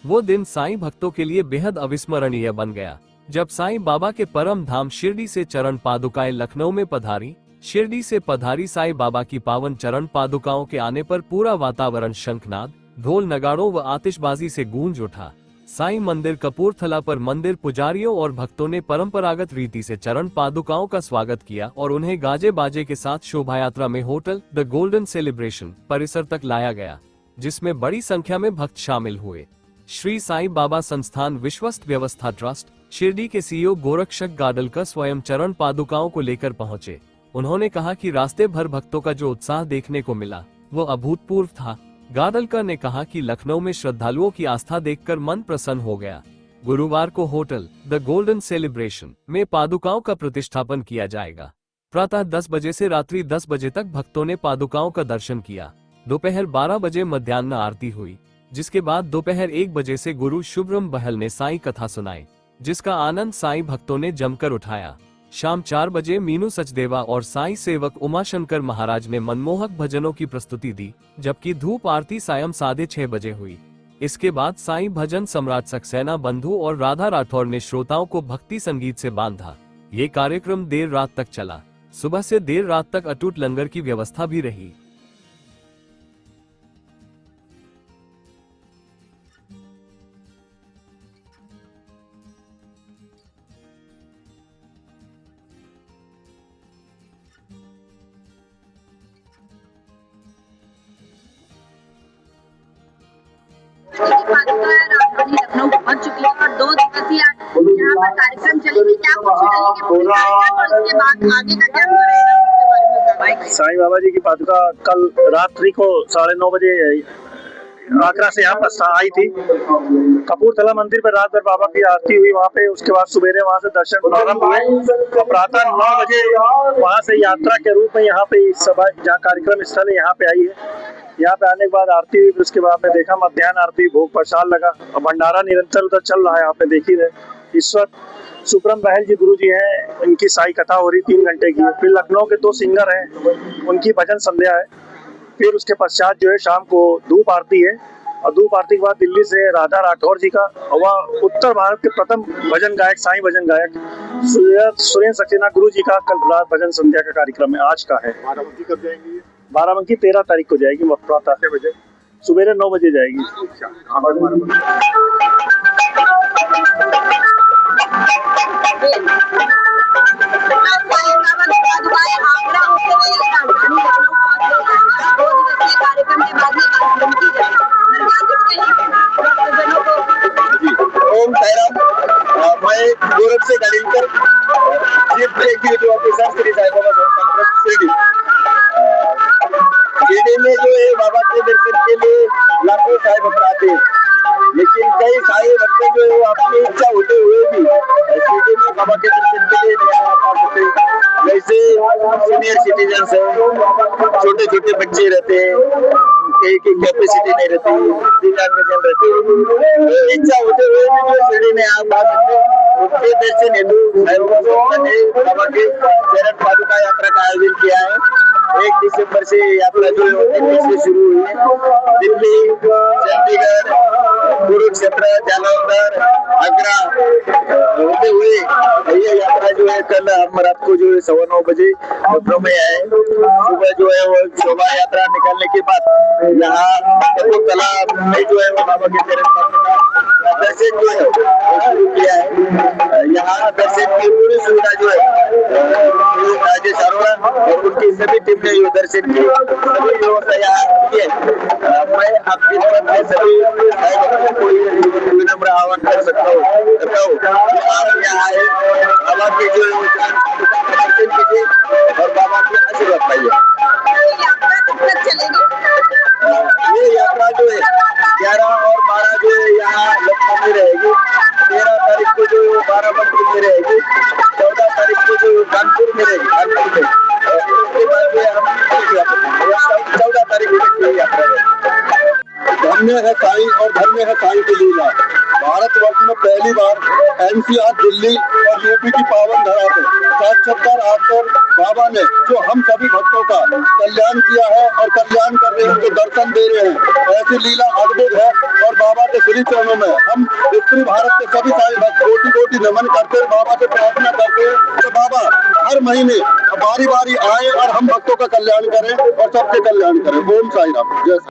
वो दिन साईं भक्तों के लिए बेहद अविस्मरणीय बन गया जब साईं बाबा के परम धाम शिरडी से चरण पादुकाएं लखनऊ में पधारी। शिरडी से पधारी साईं बाबा की पावन चरण पादुकाओं के आने पर पूरा वातावरण शंखनाद, ढोल नगाड़ों व आतिशबाजी से गूंज उठा। साईं मंदिर कपूरथला पर मंदिर पुजारियों और भक्तों ने परंपरागत रीति से चरण पादुकाओं का स्वागत किया और उन्हें गाजे बाजे के साथ शोभा यात्रा में होटल द गोल्डन सेलिब्रेशन परिसर तक लाया गया, जिसमें बड़ी संख्या में भक्त शामिल हुए। श्री साईं बाबा संस्थान विश्वस्त व्यवस्था ट्रस्ट शिरडी के सीईओ गोरक्षक गाडलकर स्वयं चरण पादुकाओं को लेकर पहुंचे। उन्होंने कहा कि रास्ते भर भक्तों का जो उत्साह देखने को मिला वो अभूतपूर्व था। गाडलकर ने कहा कि लखनऊ में श्रद्धालुओं की आस्था देखकर मन प्रसन्न हो गया। गुरुवार को होटल द गोल्डन सेलिब्रेशन में पादुकाओं का प्रतिष्ठापन किया जाएगा। प्रातः 10 बजे से रात्रि 10 बजे तक भक्तों ने पादुकाओं का दर्शन किया। दोपहर 12 बजे मध्याह्न आरती हुई, जिसके बाद दोपहर 1 बजे से गुरु शुभ्रम बहल ने साईं कथा सुनाई, जिसका आनंद साईं भक्तों ने जमकर उठाया। शाम 4 बजे मीनू सचदेवा और साईं सेवक उमाशंकर महाराज ने मनमोहक भजनों की प्रस्तुति दी, जबकि धूप आरती सायं 6:30 बजे हुई। इसके बाद साईं भजन सम्राट सक्सेना बंधु और राधा राठौर ने श्रोताओं को भक्ति संगीत से बांधा। ये कार्यक्रम देर रात तक चला। सुबह से देर रात तक अटूट लंगर की व्यवस्था भी रही। राजधानी लखनऊ पहुंच चुकी है और 2 दिवसीय यहाँ पर कार्यक्रम चलेगी। क्या कुछ रहेगी पूरे कार्यक्रम और इसके बाद आगे का क्या रहेगा? साईं बाबा जी की पादुका कल रात्रि को 9:30 बजे आगरा से यहाँ पर आई थी। कपूरथला मंदिर पर रात भर बाबा की आरती हुई वहाँ पे। उसके बाद सुबेरे वहाँ से दर्शन प्रारंभ हुए और प्रातः 9 बजे वहाँ से यात्रा के रूप में यहाँ पे सभा जहाँ कार्यक्रम स्थल है यहाँ पे आई है। यहाँ पे आने के बाद आरती हुई, फिर उसके बाद में देखा मध्याह्न आरती, भोग प्रसाद लगा और भंडारा निरंतर उधर चल रहा है। यहाँ पे देख ही रहे। इस वक्त सुब्रम बहल जी गुरु जी हैं, इनकी साई कथा हो रही 3 घंटे की। फिर लखनऊ के 2 सिंगर हैं, उनकी भजन संध्या है। फिर उसके पश्चात जो है शाम को धूप आरती है और धूप आरती के बाद दिल्ली से राधा राठौर जी का, वह उत्तर भारत के प्रथम भजन गायक साईं भजन गायक सुरेंद्र सक्सेना गुरु जी का कल रात भजन संध्या का कार्यक्रम है, आज का है। बाराबंकी कब जाएंगी? बाराबंकी 13 तारीख को जाएगी। प्रातः 6 बजे सुबह 9 बजे जाएगी। ओम साईराम, मैं Goraksh Gadilkar, chief executive officer Shri Sai Baba Sansthan trust Shirdi. Shirdi में जो है बाबा के दर्शन के लिए लाखों साई भक्त आते हैं, लेकिन कई साई भक्त जो है वो अपनी इच्छा होते हुए भी शिरडी में बाबा के दर्शन के लिए नहीं आ पाते। जैसे सीनियर सिटीजन है, छोटे छोटे बच्चे रहते हैं, कहीं की कैपेसिटी नहीं रहती, दिव्यांगजन रहते हैं, इच्छा होते हुए भी जो शिरडी में आप आ सकते हैं। उसके दर्शन हेतु बाबा के चरण पादुका यात्रा का आयोजन किया है। 1 दिसंबर से यात्रा जो है दिल्ली से शुरू हुई है। दिल्ली, चंडीगढ़, कुरुक्षेत्र, जालंधर, आगरा होते हुए ये यात्रा जो है कल हम रात को जो है 9:15 बजे लखनऊ में आए। सुबह जो है वो शोभा यात्रा निकालने के बाद यहाँ कपूरथला में जो है वो बाबा के चरण पादुका दर्शन जो है शुरू किया है। यहाँ दर्शन की पूरी सुविधा जो है राजेश अरोड़ा और उनकी सभी टीम ने जो दर्शन की सभी व्यवस्था यहाँ की है। मैं आपकी तरफ से सभी को विनम्र आह्वान कर सकता हूँ आप यहाँ आए, बाबा के जो दर्शन कीजिए और बाबा के आशीर्वाद पाइए। ये यात्रा जो है 11 और 12 जो है यहाँ लखनऊ में रहेगी। 13 तारीख को जो बाराबंकी में रहेगी, 14 तारीख को जो कानपुर में रहेगी, कानपुर में, और उसके बाद जो हम 14 तारीख को यात्रा है। धन्य है साईं और धन्य रहे हैं साईं की लीला। भारतवर्ष में पहली बार एनसीआर दिल्ली और यूपी की पावन धरा पे साक्षात्कार आकर बाबा ने जो हम सभी भक्तों का कल्याण किया है और कल्याण कर रहे हैं, जो दर्शन दे रहे हैं, ऐसी लीला अद्भुत है। और बाबा के श्री चरणों में हम उत्तरी भारत के सभी सारे भक्त कोटि कोटि नमन करते हैं, बाबा से प्रार्थना करते हैं तो बाबा हर महीने बारी बारी आए और हम भक्तों का कल्याण करें और सबके कल्याण करें। ओम साईं राम, जय